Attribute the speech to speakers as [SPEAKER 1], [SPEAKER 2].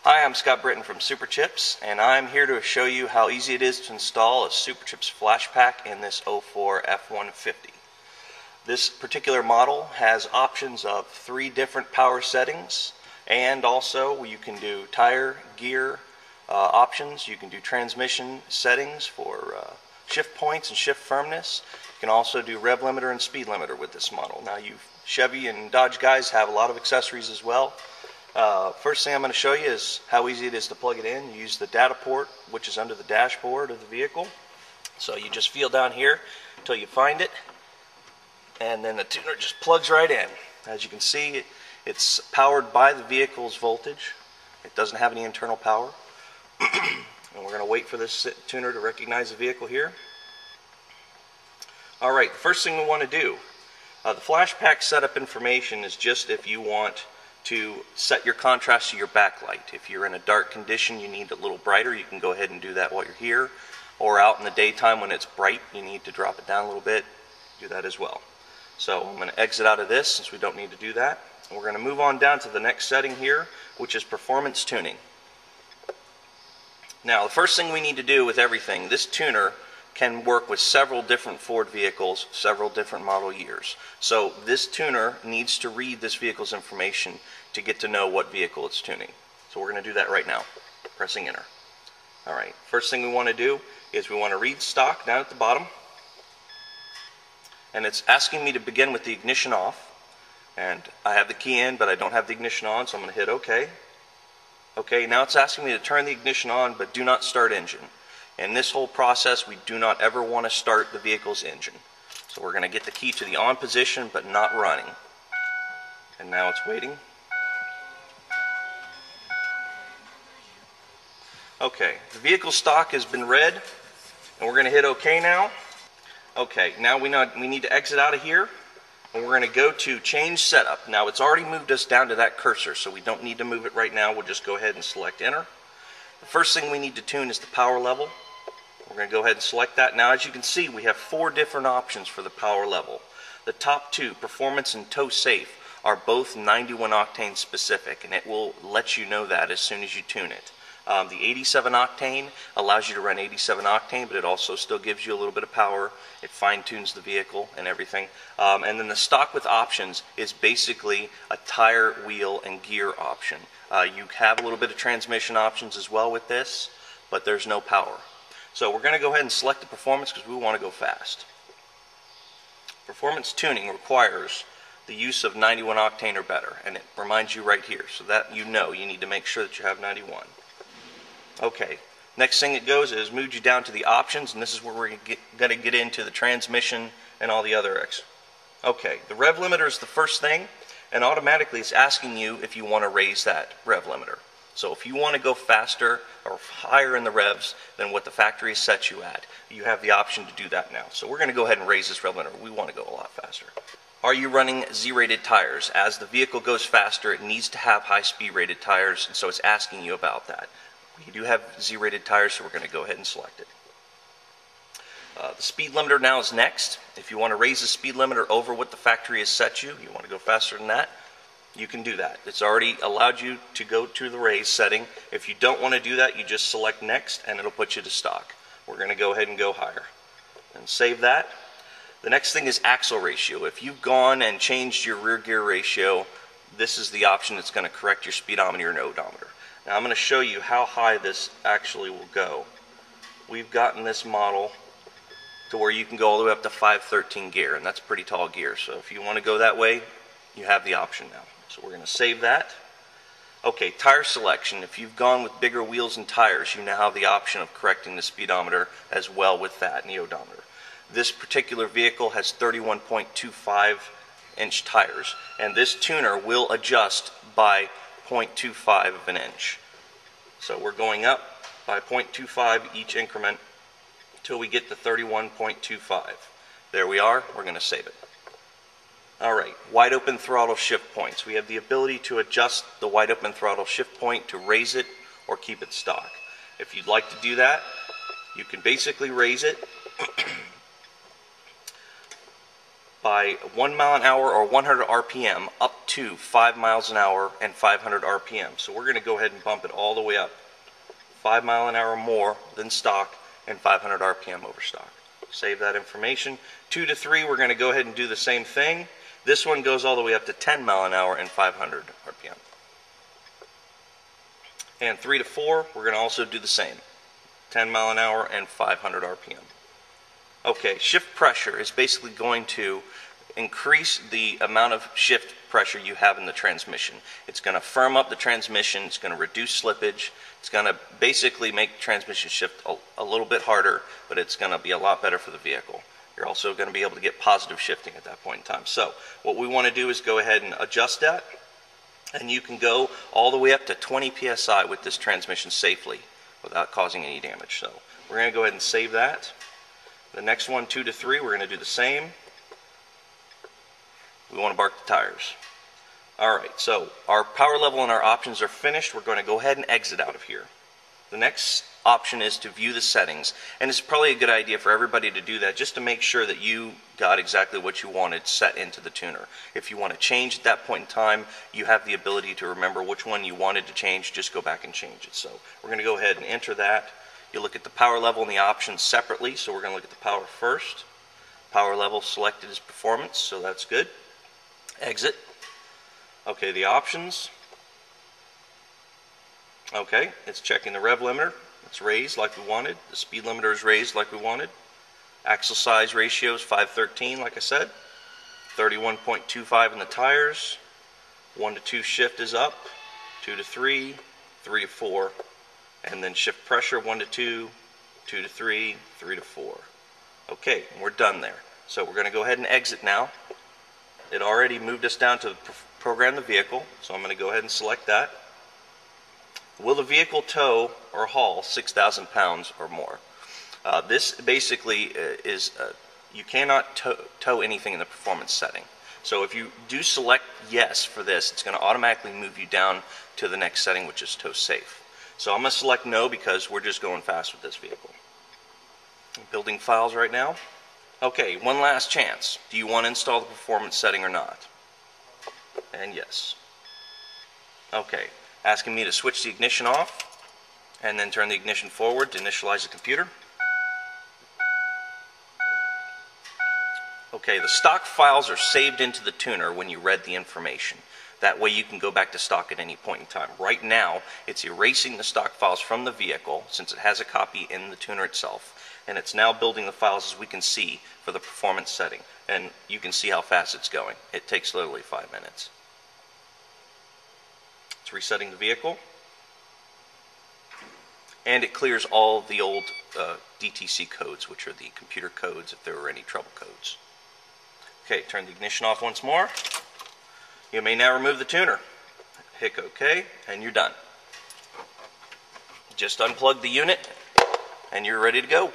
[SPEAKER 1] Hi, I'm Scott Britton from Superchips, and I'm here to show you how easy it is to install a Superchips Flashpaq in this 04 F-150. This particular model has options of 3 different power settings, and also you can do tire, gear options. You can do transmission settings for shift points and shift firmness. You can also do rev limiter and speed limiter with this model. Now, you Chevy and Dodge guys have a lot of accessories as well. First thing I'm going to show you is how easy it is to plug it in. You use the data port, which is under the dashboard of the vehicle. So you just feel down here until you find it, and then the tuner just plugs right in. As you can see, it's powered by the vehicle's voltage. It doesn't have any internal power. And we're going to wait for this tuner to recognize the vehicle here. Alright, the first thing we want to do, the Flashpaq setup information is just if you want to set your contrast to your backlight. If you're in a dark condition, you need a little brighter, you can go ahead and do that while you're here. Or out in the daytime when it's bright, you need to drop it down a little bit, do that as well. So I'm going to exit out of this since we don't need to do that. And we're going to move on down to the next setting here, which is performance tuning. Now, the first thing we need to do with everything, this tuner can work with several different Ford vehicles, several different model years. So this tuner needs to read this vehicle's information to get to know what vehicle it's tuning. So we're going to do that right now, pressing enter. Alright, first thing we want to do is we want to read stock down at the bottom. And it's asking me to begin with the ignition off. And I have the key in, but I don't have the ignition on, so I'm going to hit OK. Okay, now it's asking me to turn the ignition on, but do not start engine. In this whole process, we do not ever want to start the vehicle's engine. So we're going to get the key to the on position, but not running. And now it's waiting. Okay, the vehicle stock has been read, and we're going to hit OK now. Okay, now we need to exit out of here, and we're going to go to change setup. Now, it's already moved us down to that cursor, so we don't need to move it right now. We'll just go ahead and select enter. The first thing we need to tune is the power level. We're going to go ahead and select that. Now, as you can see, we have 4 different options for the power level. The top 2, performance and tow safe, are both 91 octane specific, and it will let you know that as soon as you tune it. The 87 octane allows you to run 87 octane, but it also still gives you a little bit of power. It fine-tunes the vehicle and everything. And then the stock with options is basically a tire, wheel, and gear option. You have a little bit of transmission options as well with this, but there's no power. So we're going to go ahead and select the performance because we want to go fast. Performance tuning requires the use of 91 octane or better, and it reminds you right here, so that you know you need to make sure that you have 91. Okay, next thing it goes is move you down to the options, and this is where we're going to get into the transmission and all the other X. Okay, the rev limiter is the first thing, and automatically it's asking you if you want to raise that rev limiter. So if you want to go faster or higher in the revs than what the factory set you at, you have the option to do that now. So we're going to go ahead and raise this rev limiter. We want to go a lot faster. Are you running Z-rated tires? As the vehicle goes faster, it needs to have high-speed rated tires, and so it's asking you about that. We do have Z-rated tires, so we're going to go ahead and select it. The speed limiter now is next. If you want to raise the speed limiter over what the factory has set you, you want to go faster than that, you can do that. It's already allowed you to go to the raise setting. If you don't want to do that, you just select next, and it'll put you to stock. We're going to go ahead and go higher. And save that. The next thing is axle ratio. If you've gone and changed your rear gear ratio, this is the option that's going to correct your speedometer and odometer. Now I'm going to show you how high this actually will go. We've gotten this model to where you can go all the way up to 513 gear, and that's pretty tall gear. So if you want to go that way, you have the option now. So we're going to save that. Okay, tire selection. If you've gone with bigger wheels and tires, you now have the option of correcting the speedometer as well with that and the odometer. This particular vehicle has 31.25 inch tires, and this tuner will adjust by 0.25 of an inch. So we're going up by 0.25 each increment until we get to 31.25. There we are. We're going to save it. Alright, wide open throttle shift points. We have the ability to adjust the wide open throttle shift point to raise it or keep it stock. If you'd like to do that, you can basically raise it by 1 mile an hour or 100 RPM up to 5 miles an hour and 500 RPM. So we're going to go ahead and bump it all the way up. 5 mile an hour more than stock and 500 RPM over stock. Save that information. 2 to 3, we're going to go ahead and do the same thing. This one goes all the way up to 10 mile an hour and 500 RPM. And 3 to 4, we're going to also do the same. 10 mile an hour and 500 RPM. Okay, shift pressure is basically going to increase the amount of shift pressure you have in the transmission. It's going to firm up the transmission, it's going to reduce slippage, it's going to basically make the transmission shift a little bit harder, but it's going to be a lot better for the vehicle. You're also going to be able to get positive shifting at that point in time. So what we want to do is go ahead and adjust that, and you can go all the way up to 20 psi with this transmission safely without causing any damage. So we're going to go ahead and save that. The next one, 2 to 3, we're going to do the same. We want to bark the tires. Alright, so our power level and our options are finished. We're going to go ahead and exit out of here. The next option is to view the settings, and it's probably a good idea for everybody to do that just to make sure that you got exactly what you wanted set into the tuner. If you want to change at that point in time, you have the ability to remember which one you wanted to change, just go back and change it. So we're going to go ahead and enter that. You look at the power level and the options separately, so we're going to look at the power first. Power level selected is performance, so that's good. Exit. Okay, the options. Okay, it's checking the rev limiter. It's raised like we wanted. The speed limiter is raised like we wanted. Axle size ratio is 513, like I said. 31.25 in the tires. 1 to 2 shift is up. 2 to 3, 3 to 4. And then shift pressure 1 to 2, 2 to 3, 3 to 4. Okay, we're done there. So we're going to go ahead and exit now. It already moved us down to program the vehicle, so I'm going to go ahead and select that. Will the vehicle tow or haul 6,000 pounds or more? This basically is, you cannot tow anything in the performance setting. So if you do select yes for this, it's going to automatically move you down to the next setting, which is tow safe. So I'm going to select no because we're just going fast with this vehicle. I'm building files right now. Okay, one last chance. Do you want to install the performance setting or not? And yes. Okay, asking me to switch the ignition off and then turn the ignition forward to initialize the computer. Okay, the stock files are saved into the tuner when you read the information. That way you can go back to stock at any point in time. Right now, it's erasing the stock files from the vehicle since it has a copy in the tuner itself. And it's now building the files, as we can see, for the performance setting. And you can see how fast it's going. It takes literally 5 minutes. It's resetting the vehicle. And it clears all of the old DTC codes, which are the computer codes if there were any trouble codes. Okay, turn the ignition off once more. You may now remove the tuner. Hit OK, and you're done. Just unplug the unit, and you're ready to go.